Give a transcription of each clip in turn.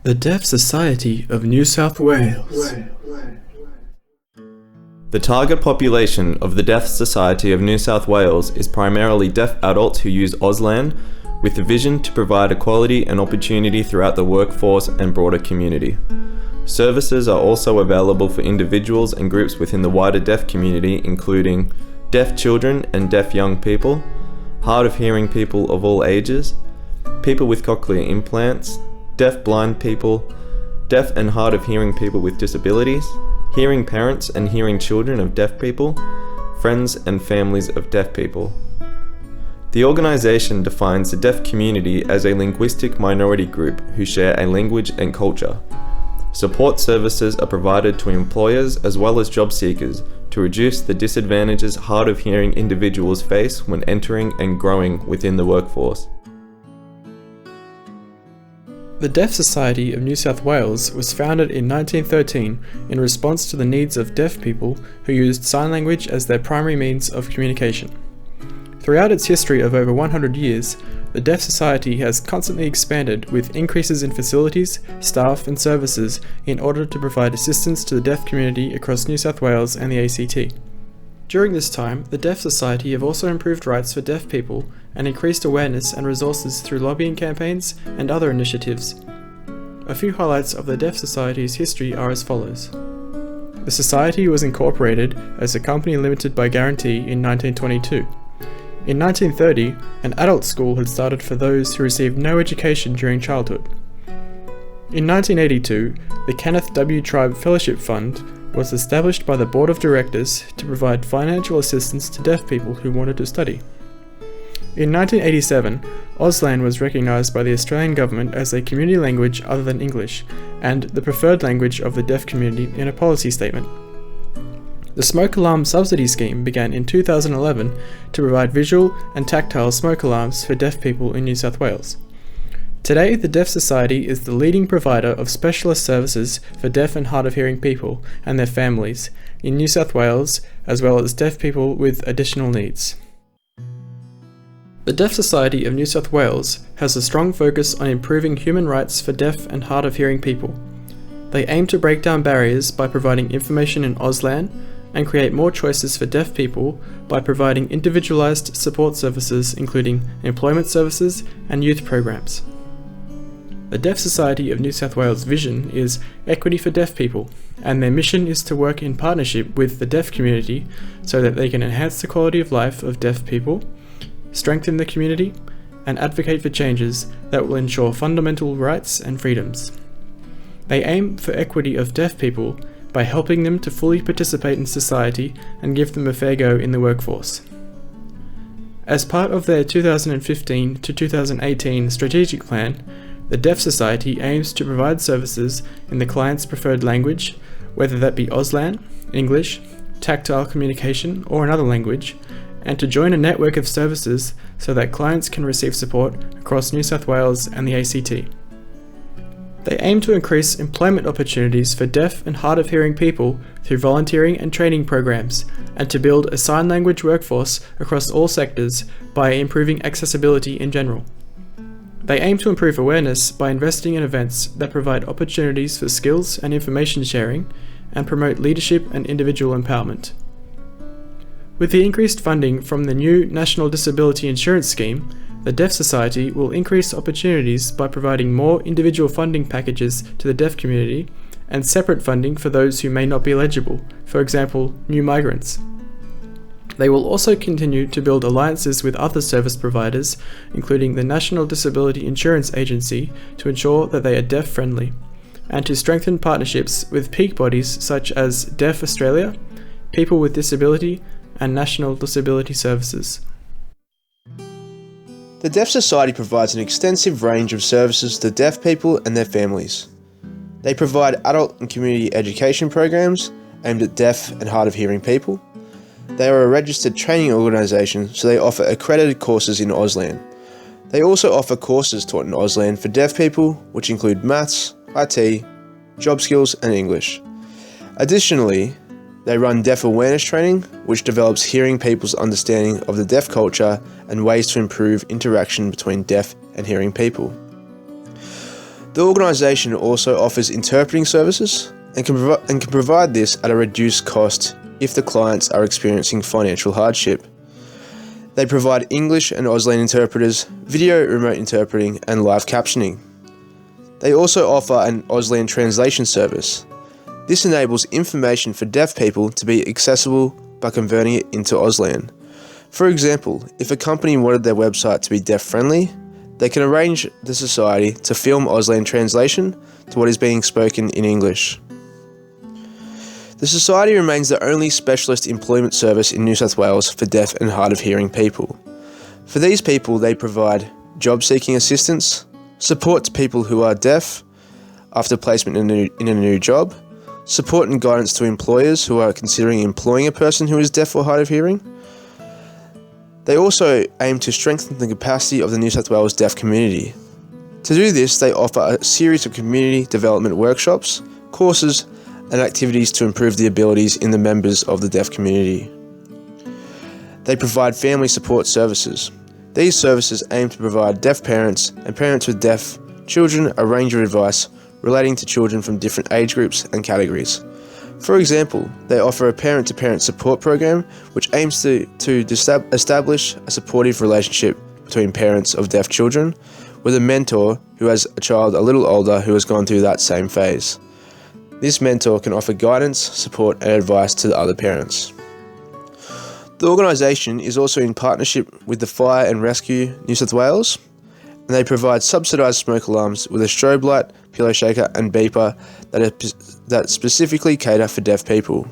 The Deaf Society of New South Wales. The target population of the Deaf Society of New South Wales is primarily deaf adults who use Auslan, with the vision to provide equality and opportunity throughout the workforce and broader community. Services are also available for individuals and groups within the wider deaf community, including deaf children and deaf young people, hard of hearing people of all ages, people with cochlear implants, deaf blind people, deaf and hard of hearing people with disabilities, hearing parents and hearing children of deaf people, friends and families of deaf people. The organisation defines the deaf community as a linguistic minority group who share a language and culture. Support services are provided to employers as well as job seekers to reduce the disadvantages hard of hearing individuals face when entering and growing within the workforce. The Deaf Society of New South Wales was founded in 1913 in response to the needs of deaf people who used sign language as their primary means of communication. Throughout its history of over 100 years, the Deaf Society has constantly expanded with increases in facilities, staff and services in order to provide assistance to the deaf community across New South Wales and the ACT. During this time, the Deaf Society have also improved rights for deaf people and increased awareness and resources through lobbying campaigns and other initiatives. A few highlights of the Deaf Society's history are as follows. The Society was incorporated as a company limited by guarantee in 1922. In 1930, an adult school had started for those who received no education during childhood. In 1982, the Kenneth W. Tribe Fellowship Fund was established by the Board of Directors to provide financial assistance to deaf people who wanted to study. In 1987, Auslan was recognised by the Australian Government as a community language other than English, and the preferred language of the deaf community in a policy statement. The Smoke Alarm Subsidy Scheme began in 2011 to provide visual and tactile smoke alarms for deaf people in New South Wales. Today, the Deaf Society is the leading provider of specialist services for deaf and hard of hearing people and their families in New South Wales, as well as deaf people with additional needs. The Deaf Society of New South Wales has a strong focus on improving human rights for deaf and hard of hearing people. They aim to break down barriers by providing information in Auslan and create more choices for deaf people by providing individualised support services including employment services and youth programs. The Deaf Society of New South Wales' vision is equity for deaf people, and their mission is to work in partnership with the deaf community so that they can enhance the quality of life of deaf people, strengthen the community, and advocate for changes that will ensure fundamental rights and freedoms. They aim for equity of deaf people by helping them to fully participate in society and give them a fair go in the workforce. As part of their 2015 to 2018 strategic plan, the Deaf Society aims to provide services in the client's preferred language, whether that be Auslan, English, tactile communication or another language, and to join a network of services so that clients can receive support across New South Wales and the ACT. They aim to increase employment opportunities for deaf and hard of hearing people through volunteering and training programs, and to build a sign language workforce across all sectors by improving accessibility in general. They aim to improve awareness by investing in events that provide opportunities for skills and information sharing and promote leadership and individual empowerment. With the increased funding from the new National Disability Insurance Scheme, the Deaf Society will increase opportunities by providing more individual funding packages to the deaf community and separate funding for those who may not be eligible, for example, new migrants. They will also continue to build alliances with other service providers, including the National Disability Insurance Agency, to ensure that they are deaf-friendly, and to strengthen partnerships with peak bodies such as Deaf Australia, People with Disability, and National Disability Services. The Deaf Society provides an extensive range of services to deaf people and their families. They provide adult and community education programs aimed at deaf and hard of hearing people. They are a registered training organisation, so they offer accredited courses in Auslan. They also offer courses taught in Auslan for deaf people, which include maths, IT, job skills and English. Additionally, they run deaf awareness training, which develops hearing people's understanding of the deaf culture and ways to improve interaction between deaf and hearing people. The organisation also offers interpreting services and can provide this at a reduced cost if the clients are experiencing financial hardship. They provide English and Auslan interpreters, video remote interpreting and live captioning. They also offer an Auslan translation service. This enables information for deaf people to be accessible by converting it into Auslan. For example, if a company wanted their website to be deaf-friendly, they can arrange the society to film Auslan translation to what is being spoken in English. The Society remains the only specialist employment service in New South Wales for deaf and hard of hearing people. For these people, they provide job seeking assistance, support to people who are deaf after placement in a new job, support and guidance to employers who are considering employing a person who is deaf or hard of hearing. They also aim to strengthen the capacity of the New South Wales deaf community. To do this, they offer a series of community development workshops, courses, and activities to improve the abilities in the members of the deaf community. They provide family support services. These services aim to provide deaf parents and parents with deaf children a range of advice relating to children from different age groups and categories. For example, they offer a parent-to-parent support program which aims to establish a supportive relationship between parents of deaf children with a mentor who has a child a little older who has gone through that same phase. This mentor can offer guidance, support and advice to the other parents. The organisation is also in partnership with the Fire and Rescue New South Wales, and they provide subsidised smoke alarms with a strobe light, pillow shaker and beeper that specifically cater for deaf people.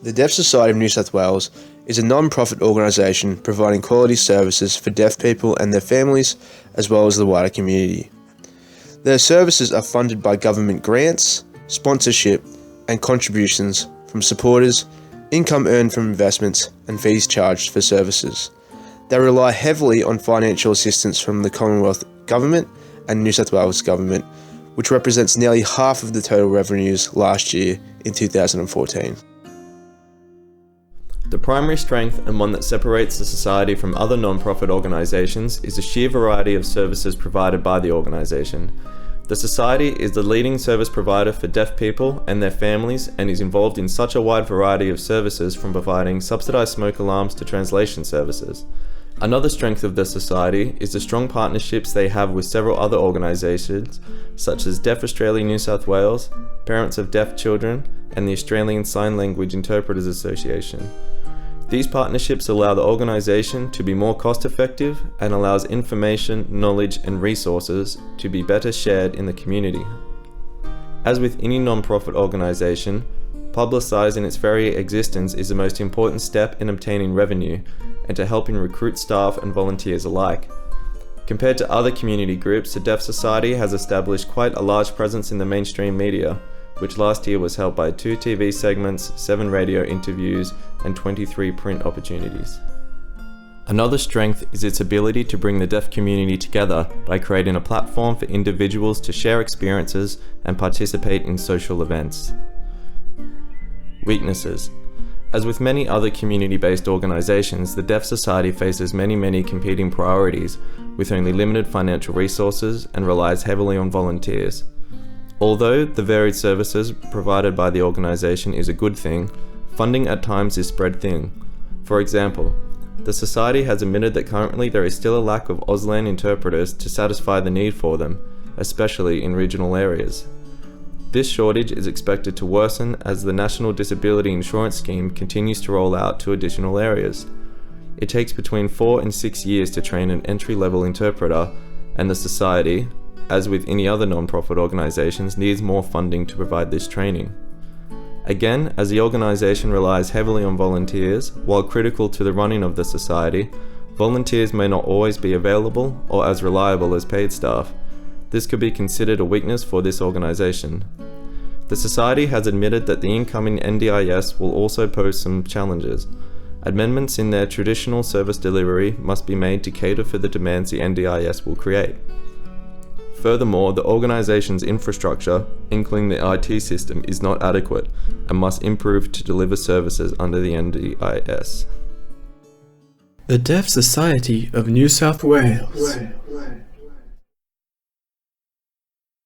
The Deaf Society of New South Wales is a non-profit organisation providing quality services for deaf people and their families, as well as the wider community. Their services are funded by government grants, sponsorship and contributions from supporters, income earned from investments and fees charged for services. They rely heavily on financial assistance from the Commonwealth Government and New South Wales Government, which represents nearly half of the total revenues last year in 2014. The primary strength, and one that separates the Society from other non-profit organisations, is the sheer variety of services provided by the organisation. The Society is the leading service provider for deaf people and their families and is involved in such a wide variety of services, from providing subsidised smoke alarms to translation services. Another strength of the Society is the strong partnerships they have with several other organisations such as Deaf Australia New South Wales, Parents of Deaf Children and the Australian Sign Language Interpreters Association. These partnerships allow the organisation to be more cost-effective and allows information, knowledge and resources to be better shared in the community. As with any non-profit organisation, publicising its very existence is the most important step in obtaining revenue and to helping recruit staff and volunteers alike. Compared to other community groups, the Deaf Society has established quite a large presence in the mainstream media, which last year was held by 2 TV segments, 7 radio interviews, and 23 print opportunities. Another strength is its ability to bring the deaf community together by creating a platform for individuals to share experiences and participate in social events. Weaknesses. As with many other community-based organisations, the Deaf Society faces many competing priorities, with only limited financial resources and relies heavily on volunteers. Although the varied services provided by the organisation is a good thing, funding at times is spread thin. For example, the Society has admitted that currently there is still a lack of Auslan interpreters to satisfy the need for them, especially in regional areas. This shortage is expected to worsen as the National Disability Insurance Scheme continues to roll out to additional areas. It takes between 4 and 6 years to train an entry-level interpreter, and the Society, as with any other non-profit organisations, needs more funding to provide this training. Again, as the organisation relies heavily on volunteers, while critical to the running of the Society, volunteers may not always be available or as reliable as paid staff. This could be considered a weakness for this organisation. The Society has admitted that the incoming NDIS will also pose some challenges. Amendments in their traditional service delivery must be made to cater for the demands the NDIS will create. Furthermore, the organisation's infrastructure, including the IT system, is not adequate and must improve to deliver services under the NDIS. The Deaf Society of New South Wales.